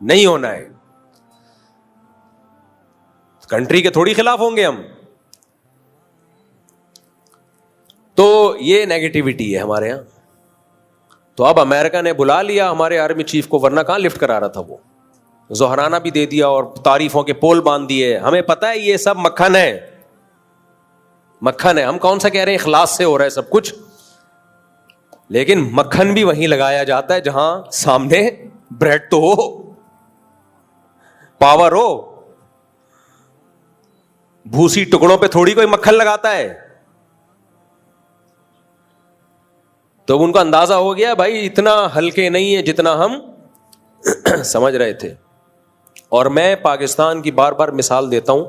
نہیں ہونا ہے. کنٹری کے تھوڑی خلاف ہوں گے ہم. تو یہ نیگیٹیوٹی ہے ہمارے یہاں. تو اب امریکہ نے بلا لیا ہمارے آرمی چیف کو, ورنہ کہاں لفٹ کرا رہا تھا وہ. زہرانہ بھی دے دیا اور تعریفوں کے پول باندھ دیے. ہمیں پتہ ہے یہ سب مکھن ہے, مکھن ہے. ہم کون سا کہہ رہے ہیں اخلاص سے ہو رہا ہے سب کچھ, لیکن مکھن بھی وہیں لگایا جاتا ہے جہاں سامنے بریڈ تو ہو, پاور ہو. بھوسی ٹکڑوں پہ تھوڑی کوئی مکھن لگاتا ہے. تو ان کو اندازہ ہو گیا بھائی اتنا ہلکے نہیں ہے جتنا ہم سمجھ رہے تھے. اور میں پاکستان کی بار بار مثال دیتا ہوں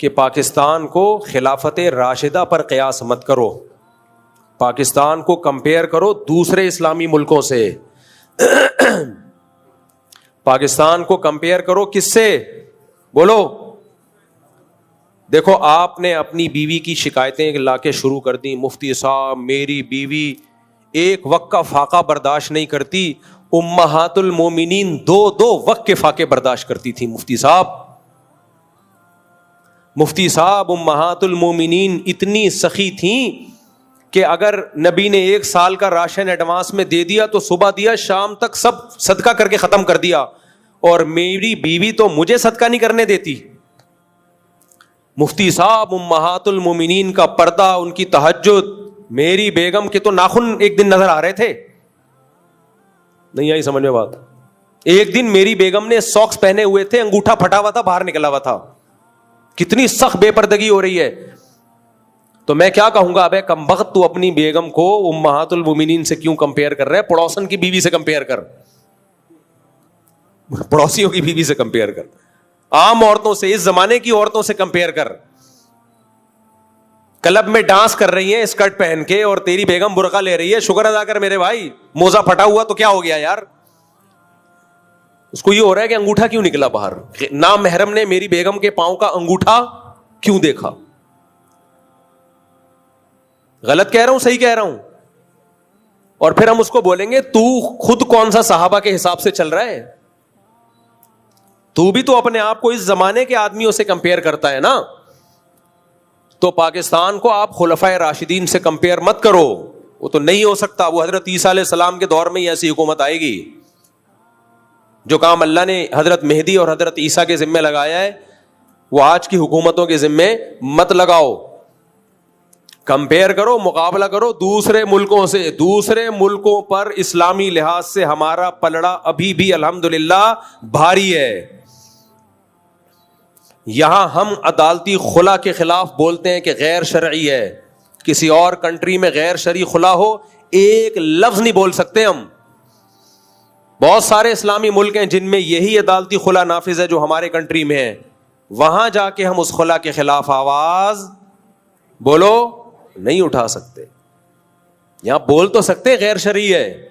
کہ پاکستان کو خلافت راشدہ پر قیاس مت کرو. پاکستان کو کمپیئر کرو دوسرے اسلامی ملکوں سے. پاکستان کو کمپیئر کرو کس سے؟ بولو. دیکھو آپ نے اپنی بیوی کی شکایتیں لا کے شروع کر دی. مفتی صاحب میری بیوی ایک وقت کا فاقہ برداشت نہیں کرتی. امہات المومنین 2 وقت کے فاقے برداشت کرتی تھی. مفتی صاحب امہات المومنین اتنی سخی تھیں کہ اگر نبی نے 1 سال کا راشن ایڈوانس میں دے دیا تو صبح دیا شام تک سب صدقہ کر کے ختم کر دیا, اور میری بیوی تو مجھے صدقہ نہیں کرنے دیتی. مفتی صاحب امہات المومنین کا پردہ, ان کی تہجد, میری بیگم کے تو ناخن ایک دن نظر آ رہے تھے. نہیں آئی سمجھ میں بات؟ ایک دن میری بیگم نے ساکس پہنے ہوئے تھے, انگوٹھا پھٹا ہوا تھا, باہر نکلا ہوا تھا. کتنی سخت بے پردگی ہو رہی ہے. تو میں کیا کہوں گا, ابے کمبخت تو اپنی بیگم کو امہات المومنین سے کیوں کمپیئر کر رہے ہیں؟ پڑوسن کی بیوی سے کمپیئر کر, پڑوسیوں کی بیوی سے کمپیئر کر, عام عورتوں سے, اس زمانے کی عورتوں سے کمپیئر کر. کلب میں ڈانس کر رہی ہے اسکرٹ پہن کے اور تیری بیگم برقع لے رہی ہے. شکر ادا کر میرے بھائی, موزہ پھٹا ہوا تو کیا ہو گیا یار. اس کو یہ ہو رہا ہے کہ انگوٹھا کیوں نکلا باہر, نامحرم نے میری بیگم کے پاؤں کا انگوٹھا کیوں دیکھا. غلط کہہ رہا ہوں صحیح کہہ رہا ہوں؟ اور پھر ہم اس کو بولیں گے تو خود کون سا صحابہ کے حساب سے چل رہا ہے؟ تو بھی تو اپنے آپ کو اس زمانے کے آدمیوں سے کمپیئر کرتا ہے نا. تو پاکستان کو آپ خلفائے راشدین سے کمپیئر مت کرو, وہ تو نہیں ہو سکتا. وہ حضرت عیسیٰ علیہ السلام کے دور میں ہی ایسی حکومت آئے گی. جو کام اللہ نے حضرت مہدی اور حضرت عیسیٰ کے ذمے لگایا ہے وہ آج کی حکومتوں کے ذمے مت لگاؤ. کمپیئر کرو, مقابلہ کرو دوسرے ملکوں سے. دوسرے ملکوں پر اسلامی لحاظ سے ہمارا پلڑا ابھی بھی الحمدللہ بھاری ہے. یہاں ہم عدالتی خلا کے خلاف بولتے ہیں کہ غیر شرعی ہے. کسی اور کنٹری میں غیر شرعی خلا ہو, ایک لفظ نہیں بول سکتے ہم. بہت سارے اسلامی ملک ہیں جن میں یہی عدالتی خلا نافذ ہے جو ہمارے کنٹری میں ہے. وہاں جا کے ہم اس خلا کے خلاف آواز بولو نہیں اٹھا سکتے. یہاں بول تو سکتے غیر شرعی ہے,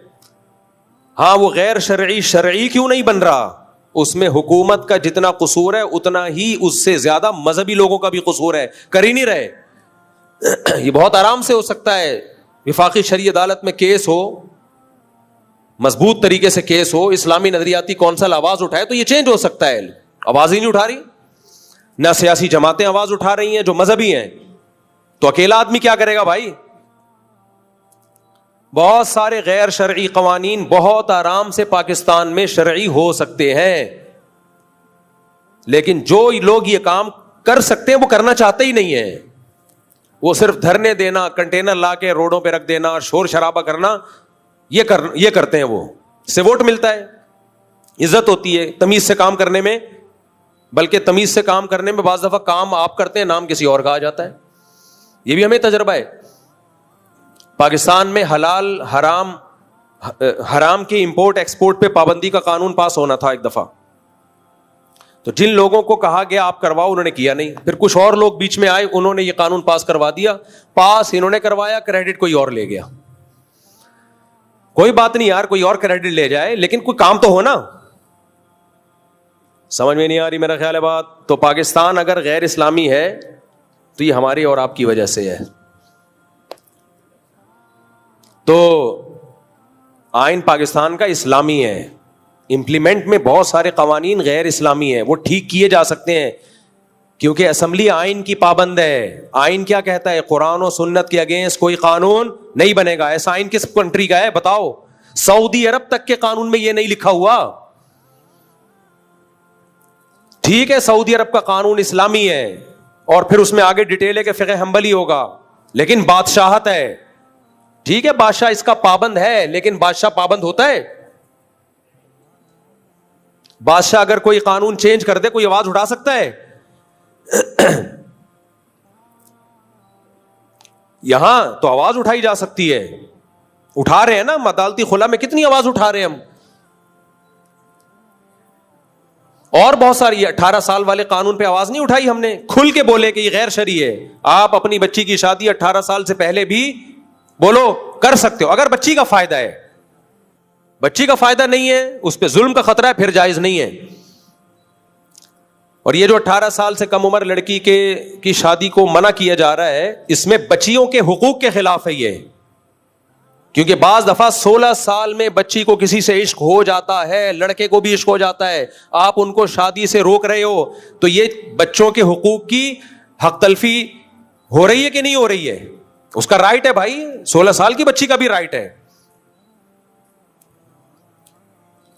ہاں وہ غیر شرعی شرعی کیوں نہیں بن رہا؟ اس میں حکومت کا جتنا قصور ہے اتنا ہی اس سے زیادہ مذہبی لوگوں کا بھی قصور ہے, کر ہی نہیں رہے. یہ بہت آرام سے ہو سکتا ہے, وفاقی شرعی عدالت میں کیس ہو, مضبوط طریقے سے کیس ہو, اسلامی نظریاتی کونسل آواز اٹھائے تو یہ چینج ہو سکتا ہے. آواز ہی نہیں اٹھا رہی, نہ سیاسی جماعتیں آواز اٹھا رہی ہیں جو مذہبی ہیں, تو اکیلا آدمی کیا کرے گا بھائی؟ بہت سارے غیر شرعی قوانین بہت آرام سے پاکستان میں شرعی ہو سکتے ہیں, لیکن جو لوگ یہ کام کر سکتے ہیں وہ کرنا چاہتے ہی نہیں ہیں. وہ صرف دھرنے دینا, کنٹینر لا کے روڈوں پہ رکھ دینا اور شور شرابہ کرنا, یہ کرتے ہیں. وہ سے ووٹ ملتا ہے, عزت ہوتی ہے تمیز سے کام کرنے میں, بلکہ تمیز سے کام کرنے میں بعض دفعہ کام آپ کرتے ہیں نام کسی اور کا آ جاتا ہے. یہ بھی ہمیں تجربہ ہے. پاکستان میں حلال حرام کے امپورٹ ایکسپورٹ پہ پابندی کا قانون پاس ہونا تھا ایک دفعہ, تو جن لوگوں کو کہا گیا آپ کرواؤ انہوں نے کیا نہیں. پھر کچھ اور لوگ بیچ میں آئے, انہوں نے یہ قانون پاس کروا دیا. پاس انہوں نے کروایا, کریڈٹ کوئی اور لے گیا. کوئی بات نہیں یار, کوئی اور کریڈٹ لے جائے, لیکن کوئی کام تو ہو نا. سمجھ میں نہیں آ رہی میرا خیال ہے بات. تو پاکستان اگر غیر اسلامی ہے تو یہ ہماری اور آپ کی وجہ سے ہے. تو آئین پاکستان کا اسلامی ہے, امپلیمنٹ میں بہت سارے قوانین غیر اسلامی ہیں, وہ ٹھیک کیے جا سکتے ہیں کیونکہ اسمبلی آئین کی پابند ہے. آئین کیا کہتا ہے؟ قرآن و سنت کے اگینسٹ کوئی قانون نہیں بنے گا. ایسا آئین کس کنٹری کا ہے بتاؤ؟ سعودی عرب تک کے قانون میں یہ نہیں لکھا ہوا. ٹھیک ہے سعودی عرب کا قانون اسلامی ہے اور پھر اس میں آگے ڈیٹیل ہے کہ فقہ حنبلی ہوگا, لیکن بادشاہت ہے. ٹھیک ہے بادشاہ اس کا پابند ہے, لیکن بادشاہ پابند ہوتا ہے؟ بادشاہ اگر کوئی قانون چینج کر دے کوئی آواز اٹھا سکتا ہے؟ یہاں تو آواز اٹھائی جا سکتی ہے, اٹھا رہے ہیں نا. عدالتی خلا میں کتنی آواز اٹھا رہے ہیں ہم. اور بہت ساری 18 سال والے قانون پہ آواز نہیں اٹھائی ہم نے, کھل کے بولے کہ یہ غیر شرعی ہے. آپ اپنی بچی کی شادی 18 سال سے پہلے بھی بولو کر سکتے ہو اگر بچی کا فائدہ ہے. بچی کا فائدہ نہیں ہے, اس پہ ظلم کا خطرہ ہے, پھر جائز نہیں ہے. اور یہ جو 18 سال سے کم عمر لڑکی کی شادی کو منع کیا جا رہا ہے, اس میں بچیوں کے حقوق کے خلاف ہے یہ. کیونکہ بعض دفعہ 16 سال میں بچی کو کسی سے عشق ہو جاتا ہے, لڑکے کو بھی عشق ہو جاتا ہے, آپ ان کو شادی سے روک رہے ہو, تو یہ بچوں کے حقوق کی حق تلفی ہو رہی ہے کہ نہیں ہو رہی ہے؟ اس کا رائٹ ہے بھائی, 16 سال کی بچی کا بھی رائٹ ہے.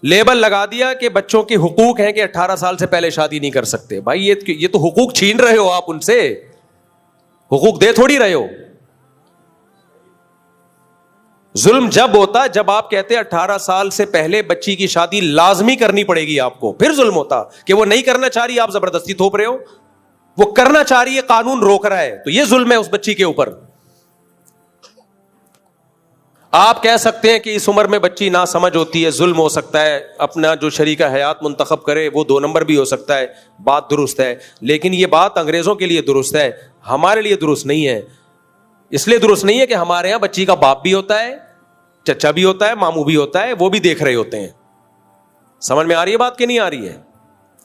لیبل لگا دیا کہ بچوں کے حقوق ہیں کہ 18 سال سے پہلے شادی نہیں کر سکتے. بھائی یہ تو حقوق چھین رہے ہو آپ ان سے, حقوق دے تھوڑی رہے ہو. ظلم جب ہوتا جب آپ کہتے 18 سال سے پہلے بچی کی شادی لازمی کرنی پڑے گی آپ کو, پھر ظلم ہوتا. کہ وہ نہیں کرنا چاہ رہی آپ زبردستی تھوپ رہے ہو, وہ کرنا چاہ رہی ہے قانون روک رہا ہے, تو یہ ظلم ہے اس بچی کے اوپر. آپ کہہ سکتے ہیں کہ اس عمر میں بچی نہ سمجھ ہوتی ہے, ظلم ہو سکتا ہے, اپنا جو شریکہ حیات منتخب کرے وہ 2 نمبر بھی ہو سکتا ہے, بات درست ہے. لیکن یہ بات انگریزوں کے لیے درست ہے, ہمارے لیے درست نہیں ہے. اس لیے درست نہیں ہے کہ ہمارے یہاں بچی کا باپ بھی ہوتا ہے, چچا بھی ہوتا ہے, ماموں بھی ہوتا ہے, وہ بھی دیکھ رہے ہوتے ہیں. سمجھ میں آ رہی ہے بات کہ نہیں آ رہی ہے؟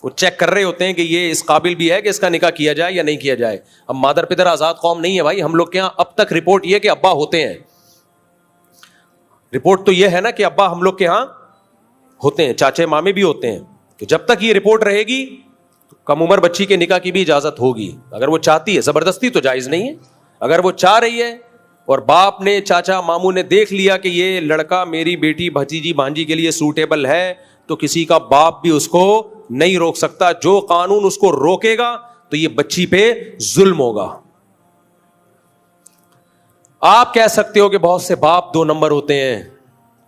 وہ چیک کر رہے ہوتے ہیں کہ یہ اس قابل بھی ہے کہ اس کا نکاح کیا جائے یا نہیں کیا جائے. اب مادر پدر آزاد قوم نہیں ہے بھائی, ہم لوگ کے یہاں اب تک رپورٹ یہ کہ ابا ہوتے ہیں. رپورٹ تو یہ ہے نا کہ ابا ہم لوگ کے ہاں ہوتے ہیں, چاچے مامے بھی ہوتے ہیں. تو جب تک یہ رپورٹ رہے گی کم عمر بچی کے نکاح کی بھی اجازت ہوگی, اگر وہ چاہتی ہے. زبردستی تو جائز نہیں ہے. اگر وہ چاہ رہی ہے اور باپ نے, چاچا ماموں نے دیکھ لیا کہ یہ لڑکا میری بیٹی بھتیجی بھانجی کے لیے سوٹیبل ہے, تو کسی کا باپ بھی اس کو نہیں روک سکتا. جو قانون اس کو روکے گا تو یہ بچی پہ ظلم ہوگا. آپ کہہ سکتے ہو کہ بہت سے باپ 2 نمبر ہوتے ہیں,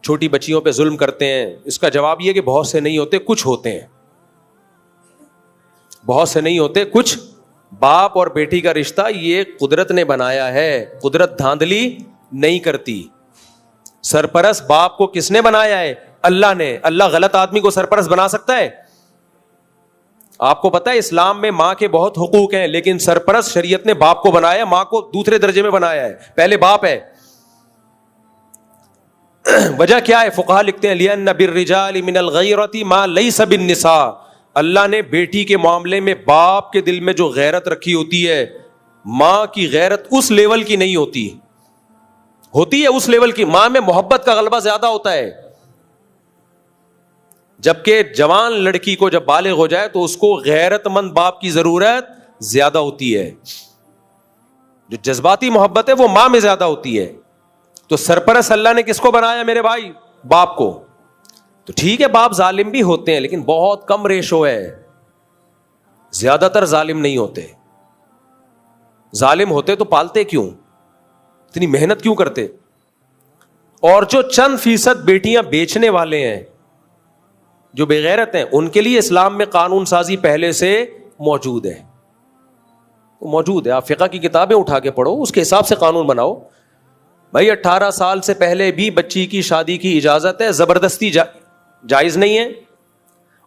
چھوٹی بچیوں پہ ظلم کرتے ہیں. اس کا جواب یہ کہ بہت سے نہیں ہوتے, کچھ ہوتے ہیں. بہت سے نہیں ہوتے, کچھ. باپ اور بیٹی کا رشتہ یہ قدرت نے بنایا ہے, قدرت دھاندلی نہیں کرتی. سرپرست باپ کو کس نے بنایا ہے؟ اللہ نے. اللہ غلط آدمی کو سرپرست بنا سکتا ہے؟ آپ کو پتا ہے اسلام میں ماں کے بہت حقوق ہیں, لیکن سرپرست شریعت نے باپ کو بنایا, ماں کو دوسرے درجے میں بنایا ہے, پہلے باپ ہے. وجہ کیا ہے؟ فقہا لکھتے ہیں لِأَنَّ بِالرِّجَالِ مِنَ الْغَيْرَةِ مَا لَيْسَ بِالنِّسَاءِ. اللہ نے بیٹی کے معاملے میں باپ کے دل میں جو غیرت رکھی ہوتی ہے, ماں کی غیرت اس لیول کی نہیں ہوتی. ہوتی ہے اس لیول کی, ماں میں محبت کا غلبہ زیادہ ہوتا ہے. جبکہ جوان لڑکی کو جب بالغ ہو جائے تو اس کو غیرت مند باپ کی ضرورت زیادہ ہوتی ہے. جو جذباتی محبت ہے وہ ماں میں زیادہ ہوتی ہے. تو سرپرست اللہ نے کس کو بنایا میرے بھائی؟ باپ کو. تو ٹھیک ہے باپ ظالم بھی ہوتے ہیں, لیکن بہت کم ریشو ہے, زیادہ تر ظالم نہیں ہوتے. ظالم ہوتے تو پالتے کیوں, اتنی محنت کیوں کرتے؟ اور جو چند فیصد بیٹیاں بیچنے والے ہیں, جو بغیرت ہیں, ان کے لیے اسلام میں قانون سازی پہلے سے موجود ہے. موجود ہے, آپ فقہ کی کتابیں اٹھا کے پڑھو, اس کے حساب سے قانون بناؤ. بھائی 18 سال سے پہلے بھی بچی کی شادی کی اجازت ہے, زبردستی جائز نہیں ہے,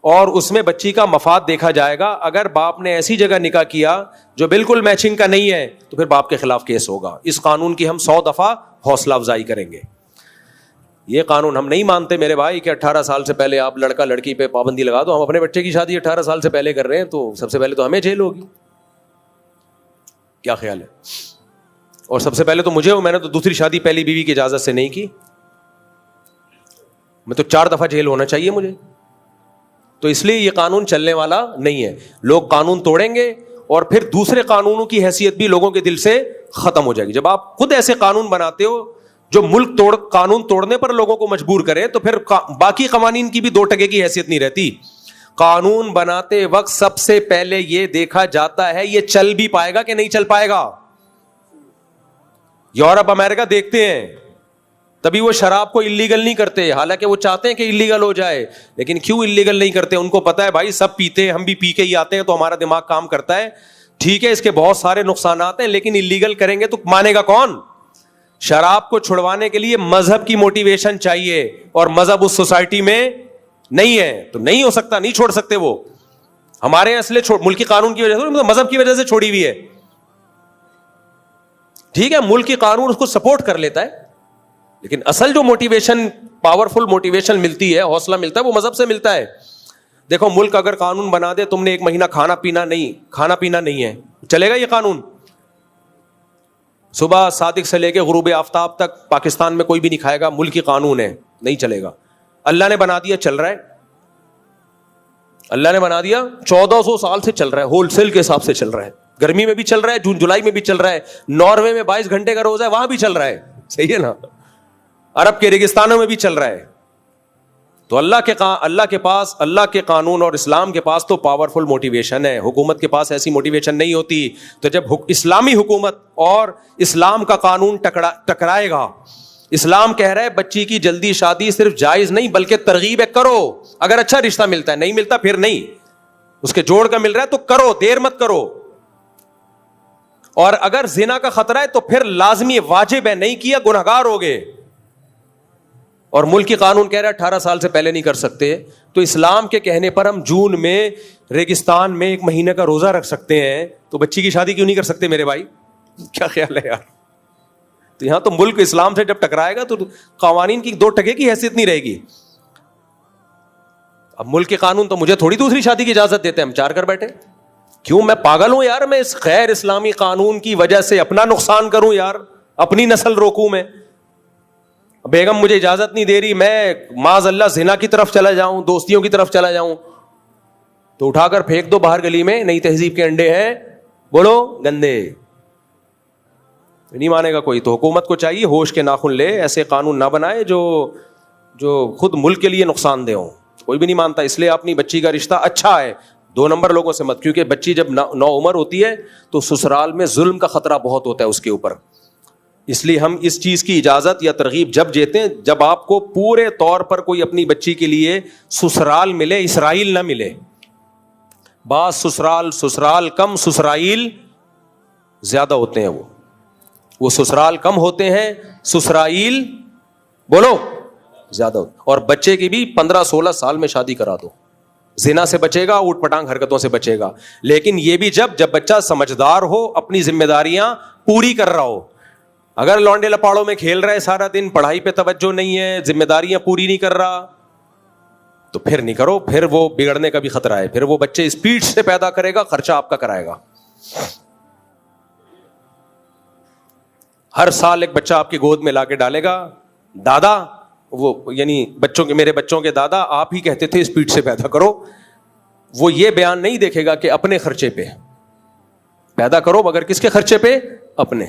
اور اس میں بچی کا مفاد دیکھا جائے گا. اگر باپ نے ایسی جگہ نکاح کیا جو بالکل میچنگ کا نہیں ہے تو پھر باپ کے خلاف کیس ہوگا. اس قانون کی ہم 100 دفعہ حوصلہ افزائی کریں گے. یہ قانون ہم نہیں مانتے میرے بھائی کہ 18 سال سے پہلے آپ لڑکا لڑکی پہ پابندی لگا دو. ہم اپنے بچے کی شادی 18 سال سے پہلے کر رہے ہیں, تو سب سے پہلے تو ہمیں جیل ہوگی. کیا خیال ہے؟ اور سب سے پہلے تو مجھے, میں نے تو دوسری شادی پہلی بیوی کی اجازت سے نہیں کی, میں تو 4 دفعہ جیل ہونا چاہیے مجھے. تو اس لیے یہ قانون چلنے والا نہیں ہے. لوگ قانون توڑیں گے اور پھر دوسرے قانونوں کی حیثیت بھی لوگوں کے دل سے ختم ہو جائے گی. جب آپ خود ایسے قانون بناتے ہو جو ملک قانون توڑنے پر لوگوں کو مجبور کرے, تو پھر باقی قوانین کی بھی 2 ٹکے کی حیثیت نہیں رہتی. قانون بناتے وقت سب سے پہلے یہ دیکھا جاتا ہے یہ چل بھی پائے گا کہ نہیں چل پائے گا. یورپ امریکہ دیکھتے ہیں, تبھی وہ شراب کو اللیگل نہیں کرتے, حالانکہ وہ چاہتے ہیں کہ اللیگل ہو جائے, لیکن کیوں اللیگل نہیں کرتے؟ ان کو پتا ہے بھائی سب پیتے ہیں, ہم بھی پی کے ہی آتے ہیں, تو ہمارا دماغ کام کرتا ہے. ٹھیک ہے اس کے بہت سارے نقصانات ہیں, لیکن اللیگل کریں گے تو مانے گا کون؟ شراب کو چھڑوانے کے لیے مذہب کی موٹیویشن چاہیے, اور مذہب اس سوسائٹی میں نہیں ہے, تو نہیں ہو سکتا, نہیں چھوڑ سکتے وہ. ہمارے یہاں اس لیے ملکی قانون کی وجہ سے, مذہب کی وجہ سے چھوڑی ہوئی ہے. ٹھیک ہے ملکی قانون اس کو سپورٹ کر لیتا ہے, لیکن اصل جو موٹیویشن, پاورفل موٹیویشن ملتی ہے, حوصلہ ملتا ہے, وہ مذہب سے ملتا ہے. دیکھو ملک اگر قانون بنا دے تم نے 1 مہینہ کھانا پینا نہیں ہے, چلے گا یہ قانون؟ صبح صادق سے لے کے غروب آفتاب تک پاکستان میں کوئی بھی نہیں کھائے گا, ملکی قانون ہے, نہیں چلے گا. اللہ نے بنا دیا, چل رہا ہے. اللہ نے بنا دیا, 1400 سال سے چل رہا ہے, ہول سیل کے حساب سے چل رہا ہے. گرمی میں بھی چل رہا ہے, جون جولائی میں بھی چل رہا ہے. ناروے میں 22 گھنٹے کا روزہ ہے, وہاں بھی چل رہا ہے. صحیح ہے نا؟ عرب کے ریگستانوں میں بھی چل رہا ہے. تو اللہ کے پاس, اللہ کے قانون اور اسلام کے پاس تو پاورفل موٹیویشن ہے. حکومت کے پاس ایسی موٹیویشن نہیں ہوتی. تو جب اسلامی حکومت اور اسلام کا قانون ٹکرائے گا, اسلام کہہ رہا ہے بچی کی جلدی شادی صرف جائز نہیں بلکہ ترغیب ہے, کرو. اگر اچھا رشتہ ملتا ہے, نہیں ملتا پھر نہیں, اس کے جوڑ کا مل رہا ہے تو کرو, دیر مت کرو. اور اگر زنا کا خطرہ ہے تو پھر لازمی واجب ہے, نہیں کیا گنہگار ہوگے. اور ملک کی قانون کہہ رہا ہے 18 سال سے پہلے نہیں کر سکتے. تو اسلام کے کہنے پر ہم جون میں ریگستان میں 1 مہینے کا روزہ رکھ سکتے ہیں, تو بچی کی شادی کیوں نہیں کر سکتے میرے بھائی؟ کیا خیال ہے یار؟ تو یہاں تو ملک اسلام سے جب ٹکرائے گا تو قوانین کی 2 ٹکے کی حیثیت نہیں رہے گی. اب ملک کے قانون تو مجھے تھوڑی دوسری شادی کی اجازت دیتے ہیں, ہم 4 کر بیٹھے. کیوں میں پاگل ہوں یار؟ میں اس غیر اسلامی قانون کی وجہ سے اپنا نقصان کروں یار, اپنی نسل روکوں میں؟ بیگم مجھے اجازت نہیں دے رہی, میں معاذ اللہ زنا کی طرف چلا جاؤں, دوستیوں کی طرف چلا جاؤں, تو اٹھا کر پھینک دو باہر گلی میں, نئی تہذیب کے انڈے ہیں, بولو گندے. نہیں مانے گا کوئی. تو حکومت کو چاہیے ہوش کے ناخن لے, ایسے قانون نہ بنائے جو خود ملک کے لیے نقصان دہ ہوں. کوئی بھی نہیں مانتا. اس لیے اپنی بچی کا رشتہ اچھا ہے, 2 نمبر لوگوں سے مت, کیونکہ بچی جب نو عمر ہوتی ہے تو سسرال میں ظلم کا خطرہ بہت ہوتا ہے اس کے اوپر. اس لیے ہم اس چیز کی اجازت یا ترغیب جب دیتے ہیں جب آپ کو پورے طور پر کوئی اپنی بچی کے لیے سسرال ملے, اسرائیل نہ ملے. بعض سسرال کم, سسرائیل زیادہ ہوتے ہیں. وہ سسرال کم ہوتے ہیں, سسرائیل بولو زیادہ ہوتے. اور بچے کی بھی 15-16 سال میں شادی کرا دو, زنا سے بچے گا, اوٹ پٹانگ حرکتوں سے بچے گا. لیکن یہ بھی جب بچہ سمجھدار ہو, اپنی ذمہ داریاں پوری کر رہا ہو. اگر لونڈے لپاڑوں میں کھیل رہا ہے سارا دن, پڑھائی پہ توجہ نہیں ہے, ذمہ داریاں پوری نہیں کر رہا, تو پھر نہیں کرو. پھر وہ بگڑنے کا بھی خطرہ ہے. پھر وہ بچے اسپیڈ سے پیدا کرے گا, خرچہ آپ کا کرائے گا. ہر سال ایک بچہ آپ کی گود میں لا کے ڈالے گا. دادا, وہ یعنی میرے بچوں کے دادا آپ ہی کہتے تھے اسپیڈ سے پیدا کرو. وہ یہ بیان نہیں دیکھے گا کہ اپنے خرچے پہ پیدا کرو, مگر کس کے خرچے پہ؟ اپنے.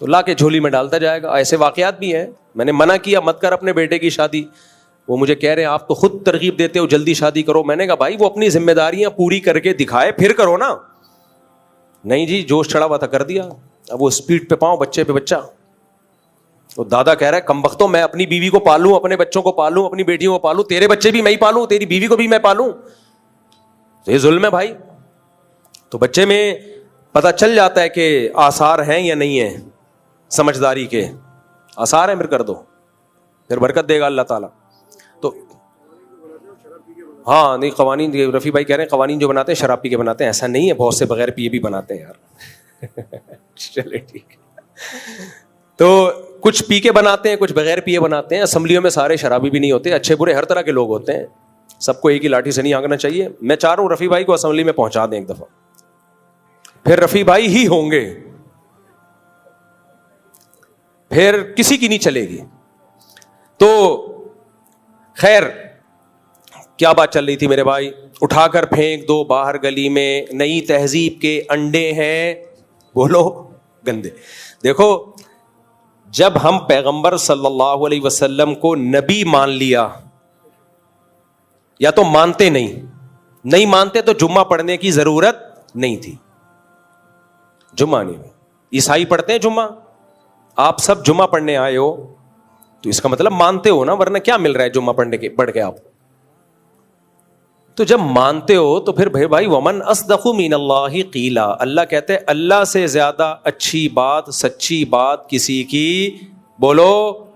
تو لا کے جھولی میں ڈالتا جائے گا. ایسے واقعات بھی ہیں. میں نے منع کیا مت کر اپنے بیٹے کی شادی. وہ مجھے کہہ رہے ہیں آپ تو خود ترغیب دیتے ہو جلدی شادی کرو. میں نے کہا بھائی وہ اپنی ذمہ داریاں پوری کر کے دکھائے پھر کرو نا. نہیں جی جوش چڑھا ہوا تھا کر دیا. اب وہ اسپیڈ پہ پاؤں, بچے پہ بچہ. تو دادا کہہ رہا ہے کم بختوں, میں اپنی بیوی کو پالوں, اپنے بچوں کو پالوں, اپنی بیٹیوں کو پالوں, تیرے بچے بھی میں ہی پالوں, تیری بیوی کو بھی میں پالوں. تو یہ ظلم ہے بھائی. تو بچے میں پتہ چل جاتا ہے کہ آثار ہیں یا نہیں ہیں, سمجھداری کے آثار ہیں پھر کر دو, پھر برکت دے گا اللہ تعالیٰ. تو ہاں نہیں, قوانین رفیع بھائی کہہ رہے ہیں قوانین جو بناتے ہیں شراب پی کے بناتے ہیں. ایسا نہیں ہے, بہت سے بغیر پیے بھی بناتے ہیں یار. چلے ٹھیک ہے. تو کچھ پی کے بناتے ہیں, کچھ بغیر پیے بناتے ہیں. اسمبلیوں میں سارے شرابی بھی نہیں ہوتے, اچھے برے ہر طرح کے لوگ ہوتے ہیں. سب کو ایک ہی لاٹھی سے نہیں آنکنا چاہیے. میں چاہ رہا ہوں رفیع بھائی کو اسمبلی میں پہنچا دیں ایک دفعہ, پھر رفیع بھائی ہی ہوں گے, پھر کسی کی نہیں چلے گی. تو خیر کیا بات چل رہی تھی میرے بھائی؟ اٹھا کر پھینک دو باہر گلی میں، نئی تہذیب کے انڈے ہیں، بولو گندے. دیکھو جب ہم پیغمبر صلی اللہ علیہ وسلم کو نبی مان لیا، یا تو مانتے نہیں مانتے تو جمعہ پڑھنے کی ضرورت نہیں تھی. جمعہ نہیں، عیسائی پڑھتے ہیں جمعہ، آپ سب جمعہ پڑھنے آئے ہو تو اس کا مطلب مانتے ہو نا، ورنہ کیا مل رہا ہے جمعہ پڑھ کے آپ؟ تو جب مانتے ہو تو پھر بھائی ومن اصدق من اللہ قیلا، اللہ کہتے ہیں اللہ سے زیادہ اچھی بات، سچی بات کسی کی بولو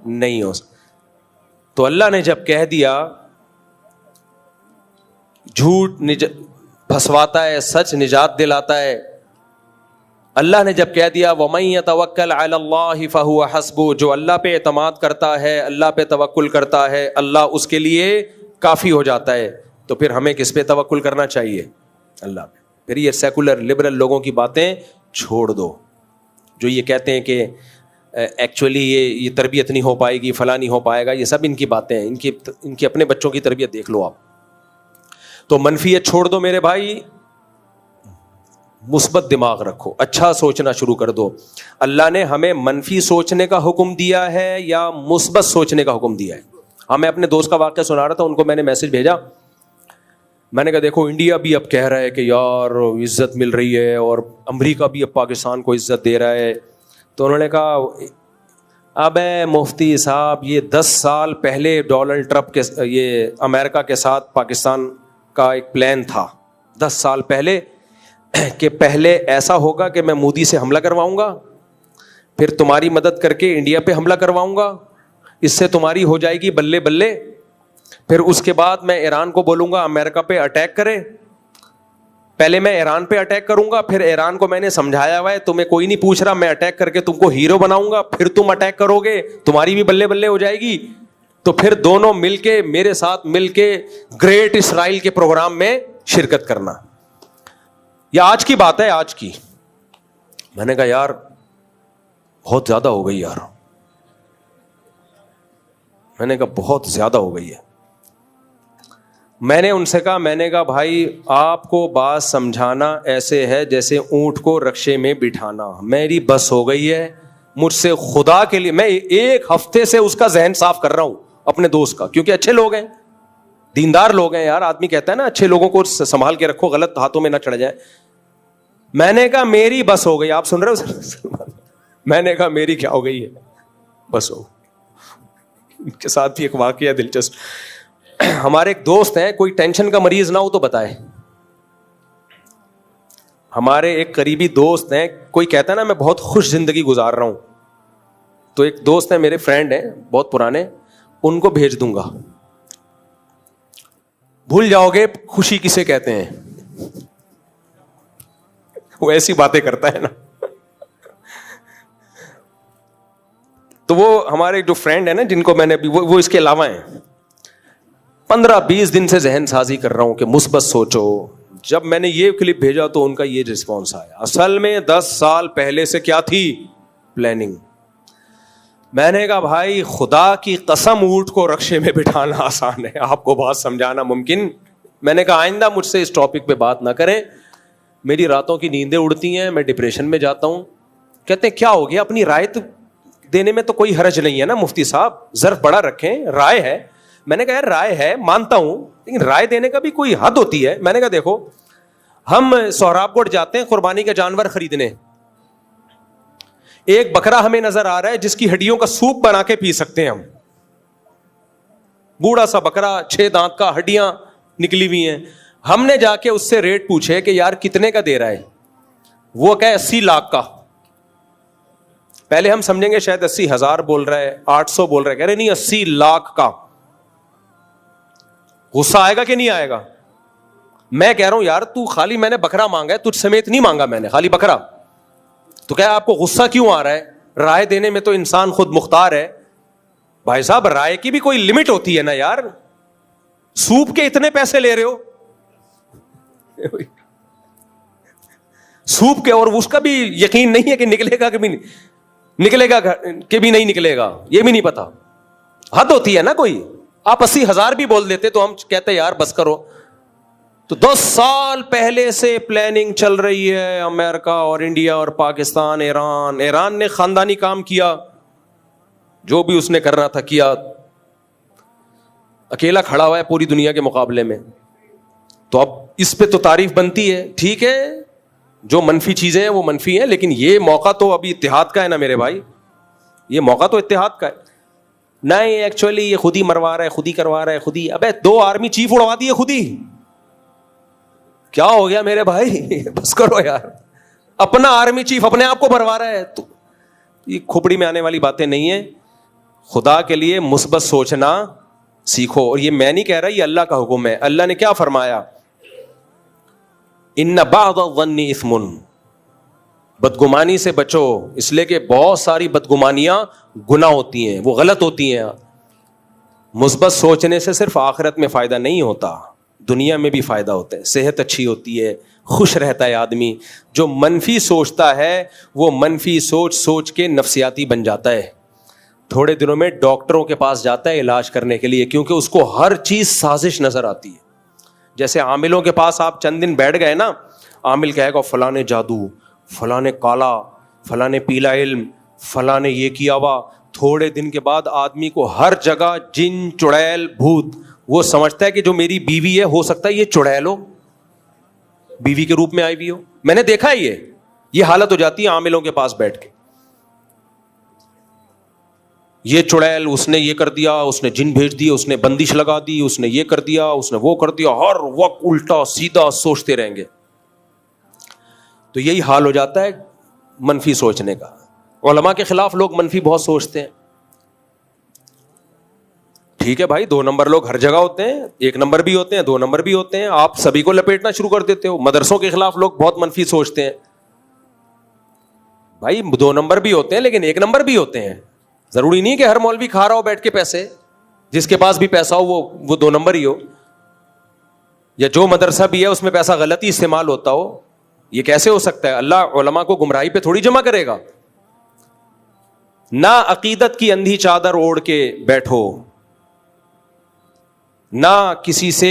نہیں ہو. تو اللہ نے جب کہہ دیا جھوٹ پھنسواتا ہے، سچ نجات دلاتا ہے. اللہ نے جب کہہ دیا وَمَن يَتَوَكَّلْ عَلَى اللَّهِ فَهُوَ حَسْبُهُ، جو اللہ پہ اعتماد کرتا ہے، اللہ پہ توکل کرتا ہے، اللہ اس کے لیے کافی ہو جاتا ہے. تو پھر ہمیں کس پہ توکل کرنا چاہیے؟ اللہ پہ. پھر یہ سیکولر لبرل لوگوں کی باتیں چھوڑ دو جو یہ کہتے ہیں کہ ایکچولی یہ تربیت نہیں ہو پائے گی، فلاں نہیں ہو پائے گا. یہ سب ان کی باتیں ہیں، ان کی اپنے بچوں کی تربیت دیکھ لو آپ. تو منفیت چھوڑ دو میرے بھائی، مثبت دماغ رکھو، اچھا سوچنا شروع کر دو. اللہ نے ہمیں منفی سوچنے کا حکم دیا ہے یا مثبت سوچنے کا حکم دیا ہے؟ ہاں میں اپنے دوست کا واقعہ سنا رہا تھا، ان کو میں نے میسج بھیجا، میں نے کہا دیکھو انڈیا بھی اب کہہ رہا ہے کہ یار عزت مل رہی ہے، اور امریکہ بھی اب پاکستان کو عزت دے رہا ہے. تو انہوں نے کہا اب مفتی صاحب یہ 10 سال پہلے ڈونلڈ ٹرمپ کے یہ امریکہ کے ساتھ پاکستان کا ایک پلان تھا 10 سال پہلے کہ پہلے ایسا ہوگا کہ میں مودی سے حملہ کرواؤں گا، پھر تمہاری مدد کر کے انڈیا پہ حملہ کرواؤں گا، اس سے تمہاری ہو جائے گی بلے بلے، پھر اس کے بعد میں ایران کو بولوں گا امریکہ پہ اٹیک کرے. پہلے میں ایران پہ اٹیک کروں گا، پھر ایران کو میں نے سمجھایا ہوا ہے تمہیں کوئی نہیں پوچھ رہا، میں اٹیک کر کے تم کو ہیرو بناؤں گا، پھر تم اٹیک کرو گے، تمہاری بھی بلے بلے ہو جائے گی. تو پھر دونوں مل کے میرے ساتھ مل کے گریٹ اسرائیل کے پروگرام میں شرکت کرنا. یہ آج کی بات ہے، آج کی. میں نے کہا یار بہت زیادہ ہو گئی یار، میں نے کہا بہت زیادہ ہو گئی ہے. میں نے ان سے کہا، میں نے کہا بھائی آپ کو بات سمجھانا ایسے ہے جیسے اونٹ کو رکشے میں بٹھانا. میری بس ہو گئی ہے مجھ سے، خدا کے لیے. میں 1 ہفتے سے اس کا ذہن صاف کر رہا ہوں اپنے دوست کا، کیونکہ اچھے لوگ ہیں، دیندار لوگ ہیں یار. آدمی کہتا ہے نا اچھے لوگوں کو سنبھال کے رکھو، غلط ہاتھوں میں نہ چڑھ جائے. میں نے کہا میری بس ہو گئی. آپ سن رہے ہو؟ میں نے کہا میری کیا ہو گئی ہے، بس ہو. ان کے ساتھ بھی ایک واقعہ دلچسپ. ہمارے ایک دوست ہیں، کوئی ٹینشن کا مریض نہ ہو تو بتائے. ہمارے ایک قریبی دوست ہیں، کوئی کہتا ہے نا میں بہت خوش زندگی گزار رہا ہوں، تو ایک دوست ہیں میرے فرینڈ ہیں بہت پرانے، ان کو بھیج دوں گا. بھول جاؤ گے خوشی کسے کہتے ہیں. وہ ایسی باتیں کرتا ہے نا. تو وہ ہمارے جو فرینڈ ہیں نا جن کو میں نے وہ اس کے علاوہ ہیں، 15-20 دن سے ذہن سازی کر رہا ہوں کہ مثبت سوچو. جب میں نے یہ کلپ بھیجا تو ان کا یہ رسپانس آیا. اصل میں 10 سال پہلے سے کیا تھی پلاننگ. میں نے کہا بھائی خدا کی قسم اونٹ کو رکشے میں بٹھانا آسان ہے، آپ کو بات سمجھانا ممکن. میں نے کہا آئندہ مجھ سے اس ٹاپک پہ بات نہ کریں، میری راتوں کی نیندیں اڑتی ہیں، میں ڈپریشن میں جاتا ہوں. کہتے ہیں کیا ہو گیا، اپنی رائے دینے میں تو کوئی حرج نہیں ہے نا مفتی صاحب، ظرف بڑا رکھیں، رائے ہے. میں نے کہا یار رائے ہے مانتا ہوں، لیکن رائے دینے کا بھی کوئی حد ہوتی ہے. میں نے کہا دیکھو ہم سہراب گڑھ جاتے ہیں قربانی کا جانور خریدنے، ایک بکرا ہمیں نظر آ رہا ہے جس کی ہڈیوں کا سوپ بنا کے پی سکتے ہیں ہم. بوڑھا سا بکرا، 6 دانت کا، ہڈیاں نکلی ہوئی ہیں. ہم نے جا کے اس سے ریٹ پوچھے کہ یار کتنے کا دے رہا ہے. وہ کہے 80 لاکھ کا. پہلے ہم سمجھیں گے شاید 80,000 بول رہا ہے، 800 بول رہا ہے، کہہ رہے نہیں 80 لاکھ کا. غصہ آئے گا کہ نہیں آئے گا؟ میں کہہ رہا ہوں یار تو خالی میں نے بکرا مانگا ہے، تجھ سمیت نہیں مانگا میں نے، خالی بکرا. تو کیا آپ کو غصہ کیوں آ رہا ہے؟ رائے دینے میں تو انسان خود مختار ہے. بھائی صاحب رائے کی بھی کوئی لمٹ ہوتی ہے نا یار. سوپ کے اتنے پیسے لے رہے ہو سوپ کے، اور اس کا بھی یقین نہیں ہے کہ نکلے گا کہ بھی نکلے گا کہ بھی نہیں نکلے گا، یہ بھی نہیں پتا. حد ہوتی ہے نا کوئی. آپ 80,000 بھی بول دیتے تو ہم کہتے یار بس کرو. تو 10 سال پہلے سے پلاننگ چل رہی ہے, امریکہ اور انڈیا اور پاکستان, ایران نے خاندانی کام کیا, جو بھی اس نے کرنا تھا کیا, اکیلا کھڑا ہوا ہے پوری دنیا کے مقابلے میں. تو اب اس پہ تو تعریف بنتی ہے. ٹھیک ہے, جو منفی چیزیں ہیں وہ منفی ہیں, لیکن یہ موقع تو ابھی اتحاد کا ہے نا میرے بھائی, یہ موقع تو اتحاد کا ہے. نہیں ایکچولی یہ خود ہی مروا رہا ہے, خود ہی کروا رہا ہے, خود ہی. ابے 2 آرمی چیف اڑوا دیے خود ہی, کیا ہو گیا میرے بھائی؟ بس کرو یار, اپنا آرمی چیف اپنے آپ کو مروا رہا ہے. تو یہ کھوپڑی میں آنے والی باتیں نہیں ہیں. خدا کے لیے مثبت سوچنا سیکھو. اور یہ میں نہیں کہہ رہا, یہ اللہ کا حکم ہے. اللہ نے کیا فرمایا؟ ان بعض الظن اثم, بدگمانی سے بچو, اس لیے کہ بہت ساری بدگمانیاں گناہ ہوتی ہیں, وہ غلط ہوتی ہیں. مثبت سوچنے سے صرف آخرت میں فائدہ نہیں ہوتا, دنیا میں بھی فائدہ ہوتا ہے, صحت اچھی ہوتی ہے, خوش رہتا ہے آدمی. جو منفی سوچتا ہے وہ منفی سوچ کے نفسیاتی بن جاتا ہے. تھوڑے دنوں میں ڈاکٹروں کے پاس جاتا ہے علاج کرنے کے لیے, کیونکہ اس کو ہر چیز سازش نظر آتی ہے. جیسے عاملوں کے پاس آپ چند دن بیٹھ گئے نا, عامل کہے گا فلاں نے جادو, فلاں نے کالا, فلاں نے پیلا علم, فلاں نے یہ کیا ہوا. تھوڑے دن کے بعد آدمی کو ہر جگہ جن, چڑیل, بھوت. وہ سمجھتا ہے کہ جو میری بیوی ہے ہو سکتا ہے یہ چڑیل ہو, بیوی کے روپ میں آئی ہوئی ہو. میں نے دیکھا ہے یہ حالت ہو جاتی ہے عاملوں کے پاس بیٹھ کے. یہ چڑیل, اس نے یہ کر دیا, اس نے جن بھیج دی, اس نے بندش لگا دی, اس نے یہ کر دیا, اس نے وہ کر دیا. ہر وقت الٹا سیدھا سوچتے رہیں گے. تو یہی حال ہو جاتا ہے منفی سوچنے کا. علماء کے خلاف لوگ منفی بہت سوچتے ہیں. ٹھیک ہے بھائی, 2 نمبر لوگ ہر جگہ ہوتے ہیں, 1 نمبر بھی ہوتے ہیں, 2 نمبر بھی ہوتے ہیں. آپ سبھی کو لپیٹنا شروع کر دیتے ہو. مدرسوں کے خلاف لوگ بہت منفی سوچتے ہیں. بھائی 2 نمبر بھی ہوتے ہیں لیکن 1 نمبر بھی ہوتے ہیں. ضروری نہیں کہ ہر مولوی کھا رہا ہو بیٹھ کے پیسے, جس کے پاس بھی پیسہ ہو وہ 2 نمبر ہی ہو, یا جو مدرسہ بھی ہے اس میں پیسہ غلطی استعمال ہوتا ہو. یہ کیسے ہو سکتا ہے؟ اللہ علماء کو گمراہی پہ تھوڑی جمع کرے گا. نہ عقیدت کی اندھی چادر اوڑھ کے بیٹھو, نہ کسی سے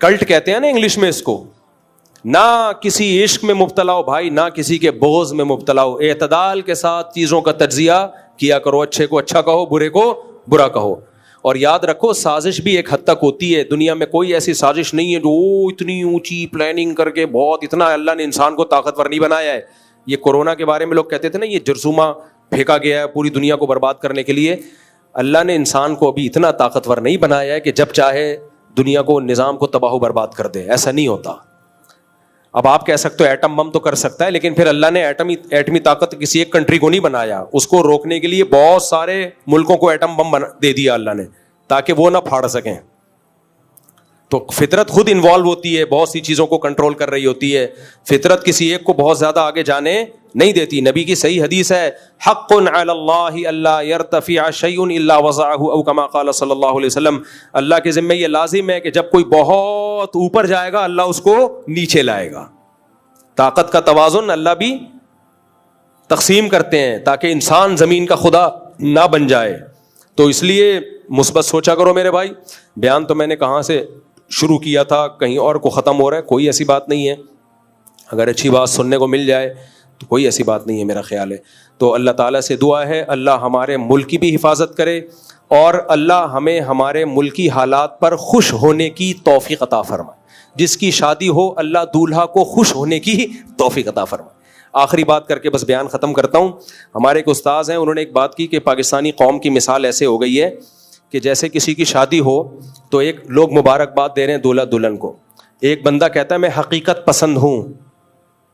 کلٹ کہتے ہیں نا انگلش میں اس کو, نہ کسی عشق میں مبتلا ہو بھائی, نہ کسی کے بغض میں مبتلا ہو. اعتدال کے ساتھ چیزوں کا تجزیہ کیا کرو, اچھے کو اچھا کہو, برے کو برا کہو. اور یاد رکھو سازش بھی ایک حد تک ہوتی ہے. دنیا میں کوئی ایسی سازش نہیں ہے جو اتنی اونچی پلاننگ کر کے بہت, اتنا اللہ نے انسان کو طاقتور نہیں بنایا ہے. یہ کورونا کے بارے میں لوگ کہتے تھے نا, یہ جرثومہ پھینکا گیا ہے پوری دنیا کو برباد کرنے کے لیے. اللہ نے انسان کو ابھی اتنا طاقتور نہیں بنایا ہے کہ جب چاہے دنیا کو, نظام کو تباہ و برباد کر دے. ایسا نہیں ہوتا. اب آپ کہہ سکتے ہو ایٹم بم تو کر سکتا ہے, لیکن پھر اللہ نے ایٹمی طاقت کسی ایک کنٹری کو نہیں بنایا. اس کو روکنے کے لیے بہت سارے ملکوں کو ایٹم بم دے دیا اللہ نے, تاکہ وہ نہ پھاڑ سکیں. تو فطرت خود انوالو ہوتی ہے, بہت سی چیزوں کو کنٹرول کر رہی ہوتی ہے. فطرت کسی ایک کو بہت زیادہ آگے جانے نہیں دیتی. نبی کی صحیح حدیث ہے, حق علی اللہ الا یرتفع شیء الا وضعه, او کما قال صلی اللہ علیہ وسلم. اللہ کے ذمہ یہ لازم ہے کہ جب کوئی بہت اوپر جائے گا اللہ اس کو نیچے لائے گا. طاقت کا توازن اللہ بھی تقسیم کرتے ہیں تاکہ انسان زمین کا خدا نہ بن جائے. تو اس لیے مثبت سوچا کرو میرے بھائی. بیان تو میں نے کہاں سے شروع کیا تھا, کہیں اور کو ختم ہو رہا ہے. کوئی ایسی بات نہیں ہے, اگر اچھی بات سننے کو مل جائے تو کوئی ایسی بات نہیں ہے میرا خیال ہے. تو اللہ تعالیٰ سے دعا ہے اللہ ہمارے ملک کی بھی حفاظت کرے, اور اللہ ہمیں ہمارے ملکی حالات پر خوش ہونے کی توفیق عطا فرمائے. جس کی شادی ہو اللہ دولہا کو خوش ہونے کی توفیق عطا فرمائے. آخری بات کر کے بس بیان ختم کرتا ہوں. ہمارے ایک استاذ ہیں, انہوں نے ایک بات کی کہ پاکستانی قوم کی مثال ایسے ہو گئی ہے کہ جیسے کسی کی شادی ہو تو ایک لوگ مبارکباد دے رہے ہیں دولہا دلہن کو. ایک بندہ کہتا ہے میں حقیقت پسند ہوں,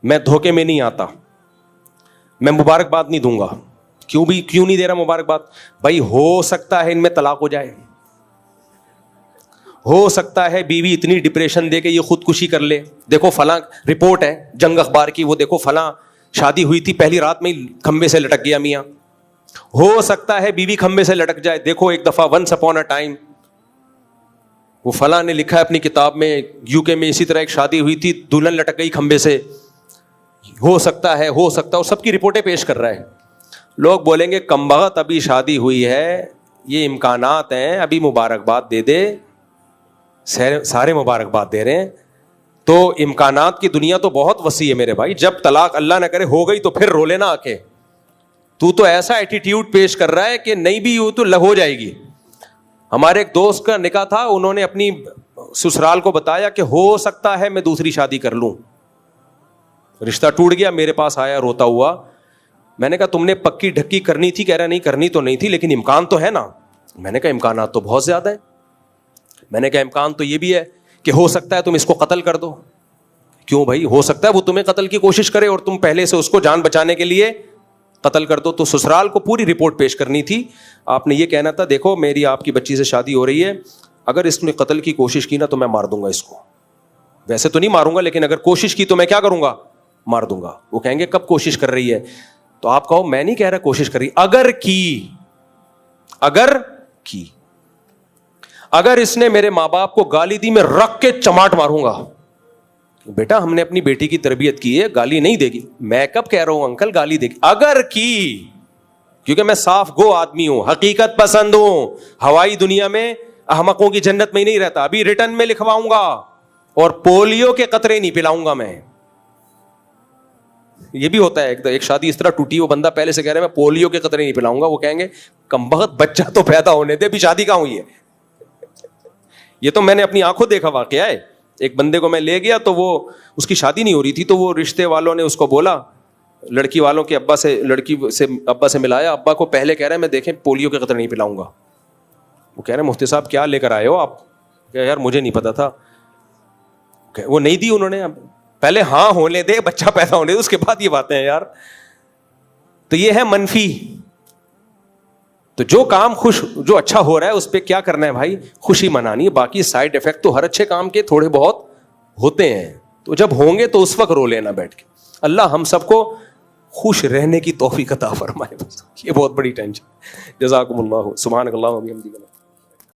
میں دھوکے میں نہیں آتا, میں مبارکباد نہیں دوں گا. کیوں نہیں دے رہا مبارکباد؟ بھائی ہو سکتا ہے ان میں طلاق ہو جائے, ہو سکتا ہے بیوی اتنی ڈپریشن دے کے یہ خودکشی کر لے. دیکھو فلاں رپورٹ ہے جنگ اخبار کی, وہ دیکھو فلاں شادی ہوئی تھی پہلی رات میں کھمبے سے لٹک گیا میاں. ہو سکتا ہے بیوی کھمبے سے لٹک جائے. دیکھو ایک دفعہ ونس اپون اے ٹائم, وہ فلاں نے لکھا ہے اپنی کتاب میں, یو کے میں اسی طرح ایک شادی ہوئی تھی, دلہن لٹک گئی کھمبے سے. ہو سکتا ہے, اور سب کی رپورٹیں پیش کر رہا ہے. لوگ بولیں گے کم بخت ابھی شادی ہوئی ہے, یہ امکانات ہیں, ابھی مبارکباد دے دے, سارے مبارکباد دے رہے ہیں. تو امکانات کی دنیا تو بہت وسیع ہے میرے بھائی. جب طلاق اللہ نہ کرے ہو گئی تو پھر رو لینا آ کے. تو ایسا ایٹیٹیوڈ پیش کر رہا ہے کہ نہیں بھی ہو تو ہو جائے گی. ہمارے ایک دوست کا نکاح تھا, انہوں نے اپنی سسرال کو بتایا کہ ہو سکتا ہے میں دوسری شادی کر لوں. رشتہ ٹوٹ گیا, میرے پاس آیا روتا ہوا. میں نے کہا تم نے پکی ڈھکی کرنی تھی. کہہ رہا نہیں کرنی تو نہیں تھی, لیکن امکان تو ہے نا. میں نے کہا امکانات تو بہت زیادہ ہیں. میں نے کہا امکان تو یہ بھی ہے کہ ہو سکتا ہے تم اس کو قتل کر دو. کیوں بھائی؟ ہو سکتا ہے وہ تمہیں قتل کی کوشش کرے اور تم پہلے سے اس کو جان بچانے کے لیے قتل کر دو. تو سسرال کو پوری رپورٹ پیش کرنی تھی. آپ نے یہ کہنا تھا دیکھو میری آپ کی بچی سے شادی ہو رہی ہے, اگر اس نے قتل کی کوشش کی نا تو میں مار دوں گا اس کو. ویسے تو نہیں ماروں گا, لیکن اگر کوشش کی تو میں کیا کروں گا؟ مار دوں گا. وہ کہیں گے کب کوشش کر رہی ہے؟ تو آپ کہو میں نہیں کہہ رہا کوشش کر رہی, اگر اس نے میرے ماں باپ کو گالی دی میں رکھ کے چماٹ ماروں گا. بیٹا ہم نے اپنی بیٹی کی تربیت کی ہے, گالی نہیں دے گی. میں کب کہہ رہا ہوں انکل گالی دے گی؟ اگر کی, کیونکہ میں صاف گو آدمی ہوں, حقیقت پسند ہوں. ہوائی دنیا میں احمقوں کی جنت میں ہی نہیں رہتا. ابھی ریٹرن میں لکھواؤں گا اور پولیو کے قطرے نہیں پلاؤں گا میں. یہ بھی ہوتا ہے, ایک شادی اس طرح ٹوٹی, وہ بندہ پہلے سے کہہ رہا ہے میں پولیو کے قطرے نہیں پلاؤں گا. وہ کہیں گے کمبخت بچہ تو پیدا ہونے دے, ابھی شادی کہاں ہوئی ہے. یہ تو میں نے اپنی آنکھوں دیکھا واقعہ ہے. ایک بندے کو میں لے گیا تو وہ اس کی شادی نہیں ہو رہی تھی, تو وہ رشتے والوں نے اس کو بولا, لڑکی والوں کے ابا سے, لڑکی سے ابا سے ملایا. ابا کو پہلے کہہ رہے ہیں میں دیکھیں پولیو کے قطرے نہیں پلاؤں گا. وہ کہہ رہے ہیں مفتی صاحب کیا لے کر آئے ہو آپ؟ کہ یار مجھے نہیں پتا تھا. وہ نہیں دی انہوں نے. پہلے ہاں ہونے دے, بچہ پیدا ہونے دے, اس کے بعد یہ باتیں ہیں یار. تو یہ ہے منفی. تو جو کام جو اچھا ہو رہا ہے اس پہ کیا کرنا ہے بھائی؟ خوشی منانی ہے. باقی سائڈ افیکٹ تو ہر اچھے کام کے تھوڑے بہت ہوتے ہیں, تو جب ہوں گے تو اس وقت رو لینا بیٹھ کے. اللہ ہم سب کو خوش رہنے کی توفیق عطا فرمائے. یہ بہت بڑی ٹینشن. جزاکم اللہ. سبحانک اللہم و بحمدک.